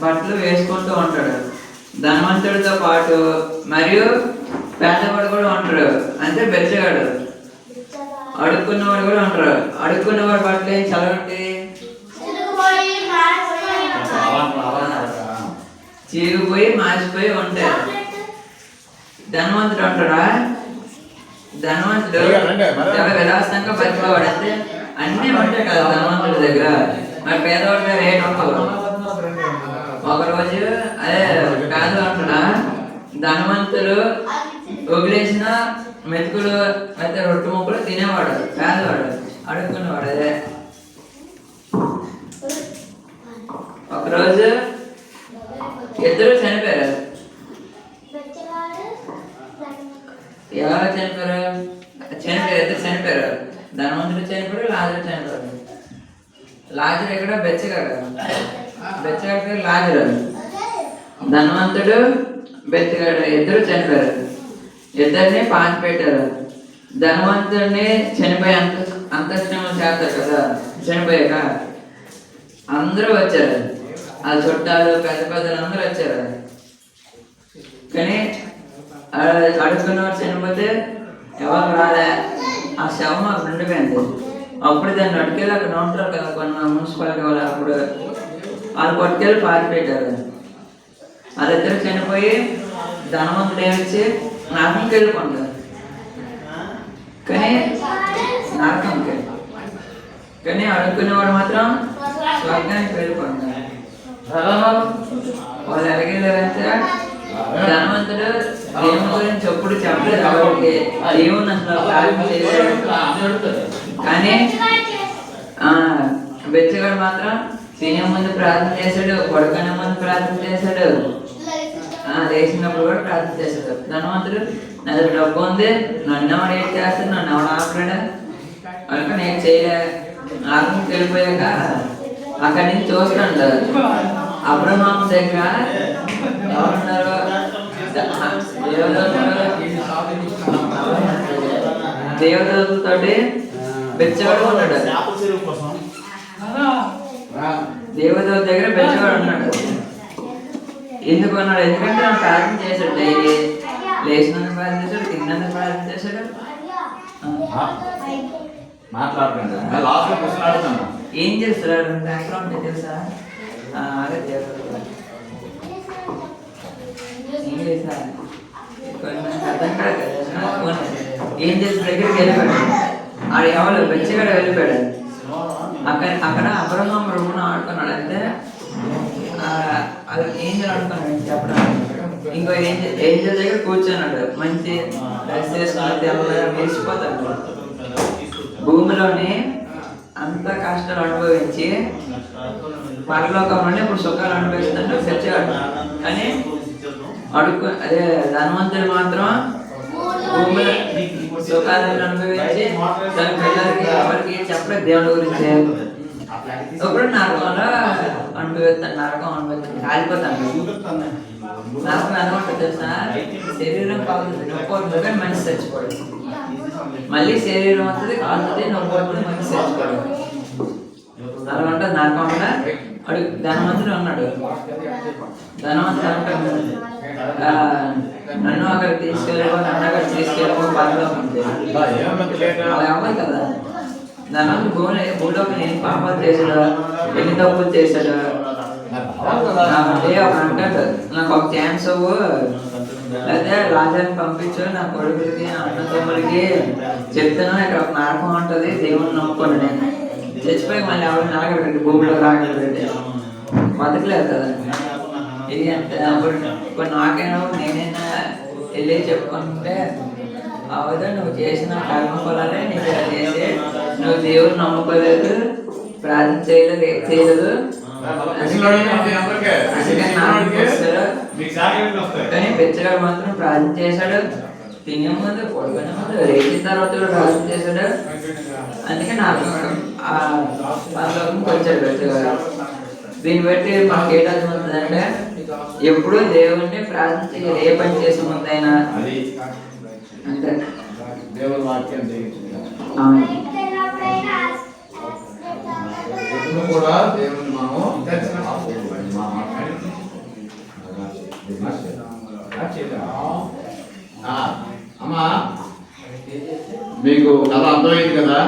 బట్టలు వేసుకుంటూ ఉంటాడు. ధనవంతుడితో పాటు మరియు పేదవాడు కూడా ఉంటాడు, అంటే బెచ్చగాడు, అడుక్కున్నవాడు కూడా ఉంటారు. అడుక్కున్నవాడు బట్టలు ఏం చదవండి, చీగిపోయి మాసిపోయి ఉంటాయి. ధనవంతుడు అంటాడా, ధనవంతుడు చాలా విలాసంగా బతికేవాడు, అంటే అన్నీ ఉంటాయి కదా ధనవంతుడి దగ్గర. మరి పేదవాడి దగ్గర ఏం ఉండవు. ఒకరోజు అదే పేదవాడు అంటాడా, ధనవంతుడు వదిలేసిన మెతుకులు అయితే రొట్టె ముక్కలు తినేవాడు పేదవాడు, అడుక్కునేవాడు. అదే ఒకరోజు ఇద్దరు చనిపోయారు. ఎవరు చనిపోయారు? ఇద్దరు చనిపోయారు. ధనవంతుడు చనిపోయాడు, లాజరు చనిపోయాడు. లాజరు ఎక్కడ? బెచ్చగాడు. బెచ్చగాడి పేరు లాజరు. ధనవంతుడు బెచ్చగాడు ఇద్దరు చనిపోయారు. ఇద్దరిని పాతి పెట్టారు. ధనవంతుడిని చనిపోయి అంతఃశ్రమం చేస్తారు కదా. చనిపోయాక అందరూ వచ్చారు, ఆ చుట్టాలు పెద్ద పెద్దలు అందరూ వచ్చారు. కానీ అడుక్కున్నవాడు చనిపోతే ఎవరు రాలే. ఆ శవం అక్కడ ఉండిపోయింది. అప్పుడు దాన్ని అటుకెళ్ళి అక్కడ ఉంటారు కదా కొన్ని మున్సిపాలిటీ వాళ్ళు, అప్పుడు వాళ్ళు పట్టుకెళ్ళి పాతి పెట్టారు. వాళ్ళిద్దరు చనిపోయి ధనవంతుడు ఏమిచ్చి నరకంకి వెళ్ళిపోతారు. కానీ నరకంకి, కానీ అడుక్కునేవాడు మాత్రం స్వర్గానికి వెళ్ళిపోతారు. వాళ్ళు ఎలాగేలారంటే ధనవంతుడు దేవుని గురించి ఎప్పుడు చెప్పలేదు ఎవరికి, దేవుని అసలు ప్రార్థన చేశాడు. కానీ బెచ్చగాడు మాత్రం తినే ముందు ప్రార్థన చేశాడు, పడుకునే ముందు ప్రార్థన చేశాడు, లేచినప్పుడు కూడా ప్రార్థన చేశాడు. ధనవంతుడు నా దగ్గర డబ్బు ఉంది, నన్ను ఎవడు ఏం చేస్తాడు, నన్ను ఎవడు ఆపడాడు, కనుక నేను చేయలే. ఆత్మకి వెళ్ళిపోయాక అక్కడి నుంచి చూస్తాడు అబ్రహాము దగ్గర ఎవరున్నారు, దేవతలతో బెచ్చగాడు ఉన్నాడు. దేవతల దగ్గర బెచ్చగాడు ఉన్నాడు. ఎందుకు అన్నాడు? ఎందుకంటే నన్ను ప్రార్థన చేశాడు, డైలీ లేచినందుకు ప్రార్థన చేశాడు, తిన్నందుకు ప్రార్థన చేశాడు. ఏం చేస్తారు బ్యాక్గ్రౌండ్ తెలుసా? అదే ఇంగ్లీషా అర్థం కాదు కదా. ఏం చేసి దగ్గరికి వెళ్ళిపోయాడు. ఆడ ఎవరు బెచ్చగాడు వెళ్ళిపోయాడు. అక్కడ అబ్రహాం రూమును ఆడుకున్నాడు. అంటే అది ఏంజల్ ఆడుకున్నాడు చెప్పడం. ఇంకో ఏంజల్ దగ్గర కూర్చున్నాడు, మంచి డ్రెస్ వేసుకుని తెల్లగా మెరిసిపోతాడు. భూమిలోని అంత కష్టాలు అనుభవించి పరలోకంలోనే ఇప్పుడు సుఖాలు అనుభవిస్తున్నాడు బెచ్చగాడు. కానీ అదే ధనవంతుడు మాత్రం భూమిలో సుఖాలను అనుభవించి తన పిల్లలకి ఎవరికి చెప్పలేదు దేవుడి గురించి. ఇప్పుడు నరకంలో అనుభవిస్తాను, నరకం అనుభవిస్తాను, కాలిపోతాను. నరకం ఎలా ఉంటుంది తెలుసా? శరీరం కాలుతుంది, నొప్పి కానీ మనిషి చచ్చిపోడు. మళ్ళీ శరీరం వస్తుంది, కాలుతుంది, నొప్పి వస్తుంది, మనిషి చచ్చిపోడు. అలా ఉంటుంది నరకం. అడుగు ధనవంతుడు ఉన్నాడు. ధనవంతుడు అంటాడు నన్ను అక్కడ తీసుకెళ్ళిపో, నన్ను అక్కడ తీసుకెళ్ళిపో, పరలోకం అలా అవ్వాలి కదా. ధనవంతుడు భూలోకం ఎన్ని పాపాలు చేశాడు, ఎన్ని తప్పులు చేశాడు. అంటాడు నాకు ఒక ఛాన్స్ అవ్వు, లేదా రాజాన్ని పంపించు, నా కొడుకులకి అన్న తమ్ముడికి చెప్తాను ఇక్కడ ఒక నరకం ఉంటుంది, దేవుని నమ్ముకోండి. నేను చచ్చిపోయి మళ్ళీ ఎవరు నాగడండి, భూమిలో రాగలండి, బతకలేదు కదా. ఇది అంటే అప్పుడు ఇప్పుడు నాకైనా నేనైనా వెళ్ళి చెప్పుకుంటే అవదా నువ్వు చేసిన కర్మ ఫలాలే నీకు చేసి నువ్వు దేవుడు నమ్ముకోలేదు, ప్రార్థన చేయలేదు, ఏం చేయలేదు. కానీ బెచ్చగాడు మాత్రం ప్రార్థన చేశాడు, తినే ముందు పడుకునే ముందు రేసిన తర్వాత కూడా ప్రార్థన చేశాడు. అందుకే నాకు పరలోకంకి వచ్చాడు బెచ్చగాడు. దీన్ని బట్టి మాకు ఏటవుతుందంటే ఎప్పుడు దేవుణ్ణి ప్రార్థన చేయాలి, ఏ పని చేసే ముందైనా. అంటే దేవుని వాక్యం కూడా దేవుని మనం అమ్మా మీకు కథ అర్థమైంది కదా?